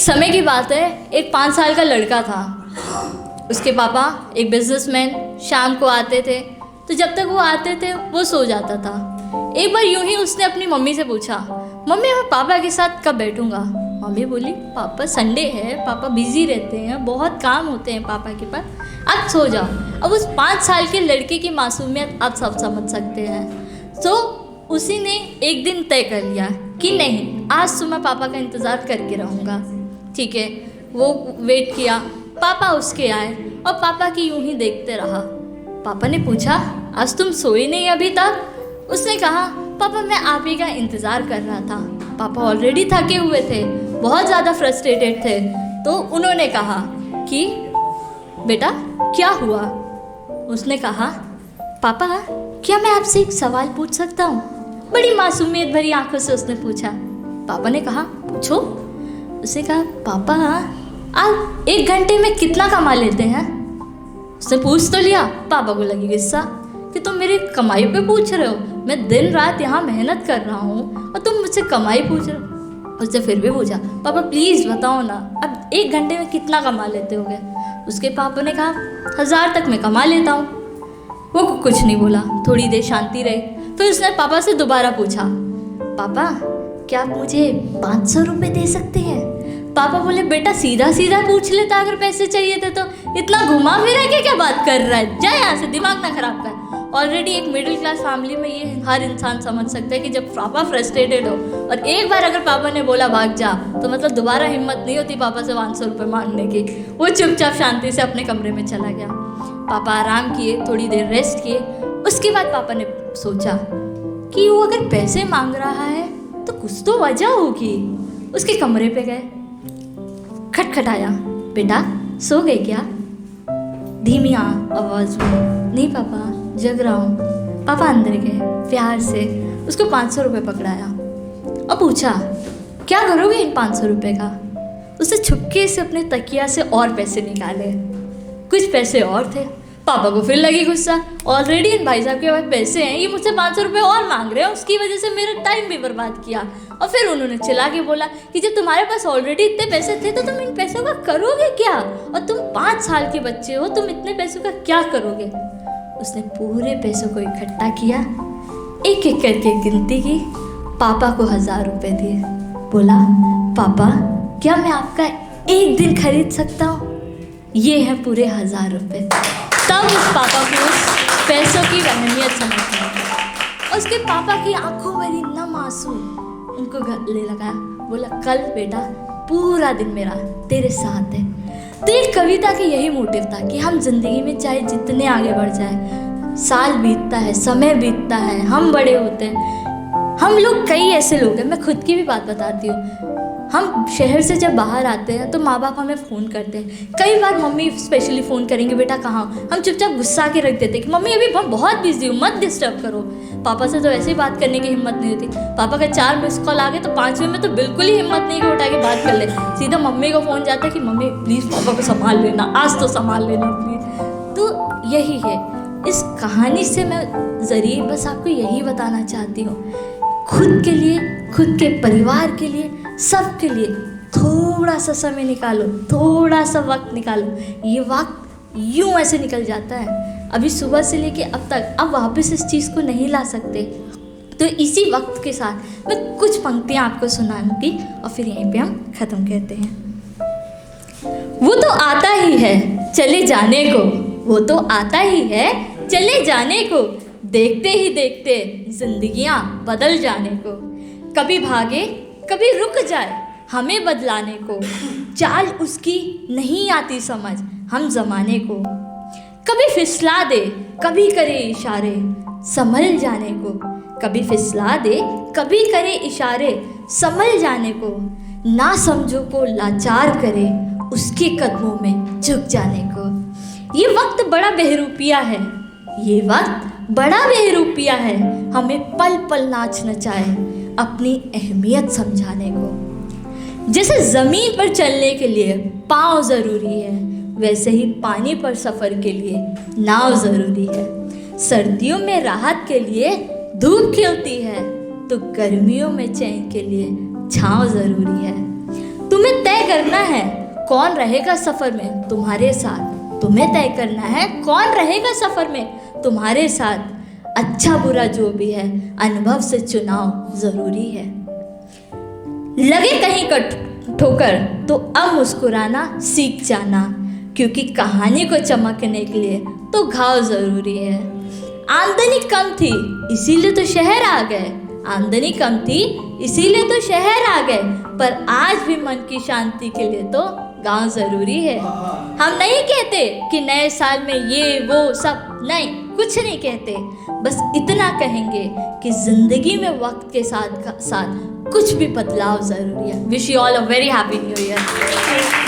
समय की बात है, एक 5 साल का लड़का था। उसके पापा एक बिजनेसमैन शाम को आते थे, तो जब तक वो आते थे वो सो जाता था। एक बार यूं ही उसने अपनी मम्मी से पूछा, मम्मी मैं पापा के साथ कब बैठूंगा? मम्मी बोली, पापा संडे है, पापा बिजी रहते हैं, बहुत काम होते हैं पापा के पास, आप सो जाओ। अब उस 5 साल के लड़के की मासूमियत आप सब समझ सकते हैं। तो उसी ने एक दिन तय कर लिया कि नहीं, आज तो मैं पापा का इंतज़ार करके रहूँगा। ठीक है, वो वेट किया, पापा उसके आए और पापा की यूं ही देखते रहा। पापा ने पूछा, आज तुम सोए नहीं अभी तक? उसने कहा, पापा मैं आप ही का इंतज़ार कर रहा था। पापा ऑलरेडी थके हुए थे, बहुत ज़्यादा फ्रस्ट्रेटेड थे। तो उन्होंने कहा कि बेटा क्या हुआ? उसने कहा, पापा क्या मैं आपसे एक सवाल पूछ सकता हूँ? बड़ी मासूमियत भरी आंखों से उसने पूछा। पापा ने कहा, पूछो। उसने कहा, पापा आप 1 घंटे में कितना कमा लेते हैं? उसने पूछ तो लिया, पापा को लगी गुस्सा कि तुम मेरी कमाई पे पूछ रहे हो, मैं दिन रात यहाँ मेहनत कर रहा हूँ और तुम मुझसे कमाई पूछ रहे हो। उसने फिर भी पूछा, पापा प्लीज़ बताओ ना, अब 1 घंटे में कितना कमा लेते होगे? उसके पापा ने कहा, 1000 तक मैं कमा लेता हूँ। वो कुछ नहीं बोला, थोड़ी देर शांति रही। फिर उसने पापा से दोबारा पूछा, पापा क्या आप मुझे 500 रुपये दे सकते हैं? पापा बोले, बेटा सीधा सीधा पूछ लेता, अगर पैसे चाहिए थे तो इतना घुमा फिरा के क्या बात कर रहा है, जा यहाँ से, दिमाग ना खराब कर। ऑलरेडी एक मिडिल क्लास फैमिली में ये हर इंसान समझ सकता है कि जब पापा फ्रस्ट्रेटेड हो और एक बार अगर पापा ने बोला भाग जा, तो मतलब दोबारा हिम्मत नहीं होती पापा से 500 रुपये मांगने की। वो चुपचाप शांति से अपने कमरे में चला गया। पापा आराम किए, थोड़ी देर रेस्ट किए। उसके बाद पापा ने सोचा कि वो अगर पैसे मांग रहा है तो कुछ तो वजह होगी। उसके कमरे पे गए, खटखटाया, बेटा सो गए क्या? धीमी आवाज में, नहीं पापा जग रहा हूँ। पापा अंदर गए, प्यार से उसको 500 रुपये पकड़ाया और पूछा, क्या करोगे इन 500 रुपये का? उसने छुपके से अपने तकिया से और पैसे निकाले, कुछ पैसे और थे। पापा को फिर लगी गुस्सा, ऑलरेडी इन भाई साहब के पास पैसे हैं, ये मुझसे 500 रुपये और मांग रहे हैं, उसकी वजह से मेरा टाइम भी बर्बाद किया। और फिर उन्होंने चिल्ला के बोला कि जब तुम्हारे पास ऑलरेडी इतने पैसे थे तो तुम इन पैसों का करोगे क्या? और तुम 5 साल के बच्चे हो, तुम इतने पैसों का क्या करोगे? उसने पूरे पैसों को इकट्ठा किया, एक एक करके गिनती की, पापा को 1000 रुपये दिए। बोला, पापा क्या मैं आपका एक दिन खरीद सकता हूँ? ये है पूरे 1000 रुपये। तब उस पापा को उस पैसों की अहमियत समझ आई। उसके पापा की आंखों भरी नम आंसू उनको गले लगाया। बोला, कल बेटा पूरा दिन मेरा तेरे साथ है। तो ये कविता की यही मोटिव था कि हम जिंदगी में चाहे जितने आगे बढ़ जाए, साल बीतता है, समय बीतता है, हम बड़े होते हैं। हम लोग कई ऐसे लोग हैं, मैं खुद की भी बात बताती हूँ, हम शहर से जब बाहर आते हैं तो माँ बाप हमें फ़ोन करते हैं। कई बार मम्मी स्पेशली फ़ोन करेंगे, बेटा कहाँ हो? हम चुपचाप गुस्सा के रख देते कि मम्मी अभी बहुत बिजी हूँ, मत डिस्टर्ब करो। पापा से तो ऐसे ही बात करने की हिम्मत नहीं होती। पापा का 4 मिस कॉल आ गए तो 5वें में तो बिल्कुल ही हिम्मत नहीं कि उठा के बात कर ले, सीधा मम्मी को फ़ोन जाता है कि मम्मी प्लीज़ पापा को संभाल लेना, आज तो संभाल लेना प्लीज़। तो यही है, इस कहानी से मैं ज़रिए बस आपको यही बताना चाहती हूँ, खुद के लिए, खुद के परिवार के लिए, सबके लिए थोड़ा सा समय निकालो, थोड़ा सा वक्त निकालो। ये वक्त यूं ऐसे निकल जाता है, अभी सुबह से लेके अब तक, अब वापस इस चीज़ को नहीं ला सकते। तो इसी वक्त के साथ मैं कुछ पंक्तियाँ आपको सुनाऊंगी और फिर यहीं पे हम ख़त्म करते हैं। वो तो आता ही है चले जाने को, वो तो आता ही है चले जाने को, देखते ही देखते जिंदगियां बदल जाने को। कभी भागे कभी रुक जाए हमें बदलाने को, चाल उसकी नहीं आती समझ हम जमाने को। कभी फिसला दे कभी करे इशारे संभल जाने को, कभी फिसला दे कभी करे इशारे संभल जाने को। ना समझो को लाचार करे उसके कदमों में झुक जाने को। ये वक्त बड़ा बहरूपिया है, ये वक्त बड़ा बहरूपिया है, हमें पल पल नाच नचाए अपनी अहमियत समझाने को। जैसे ज़मीन पर चलने के लिए पाँव ज़रूरी है, वैसे ही पानी पर सफ़र के लिए नाव ज़रूरी है। सर्दियों में राहत के लिए धूप खिलती है, तो गर्मियों में चैन के लिए छाँव ज़रूरी है। तुम्हें तय करना है कौन रहेगा सफ़र में तुम्हारे साथ। तुम्हें तय करना है कौन रहेगा सफ़र में तुम्हारे साथ। अच्छा बुरा जो भी है अनुभव से चुनाव ज़रूरी है। लगे कहीं का ठोकर तो अब मुस्कुराना सीख जाना, क्योंकि कहानी को चमकने के लिए तो घाव ज़रूरी है। आमदनी कम थी इसीलिए तो शहर आ गए, आमदनी कम थी इसीलिए तो शहर आ गए, पर आज भी मन की शांति के लिए तो गांव ज़रूरी है। हम नहीं कहते कि नए साल में ये वो सब, नहीं, कुछ नहीं कहते, बस इतना कहेंगे कि ज़िंदगी में वक्त के साथ साथ कुछ भी बदलाव ज़रूरी है। Wish you all a very happy new year.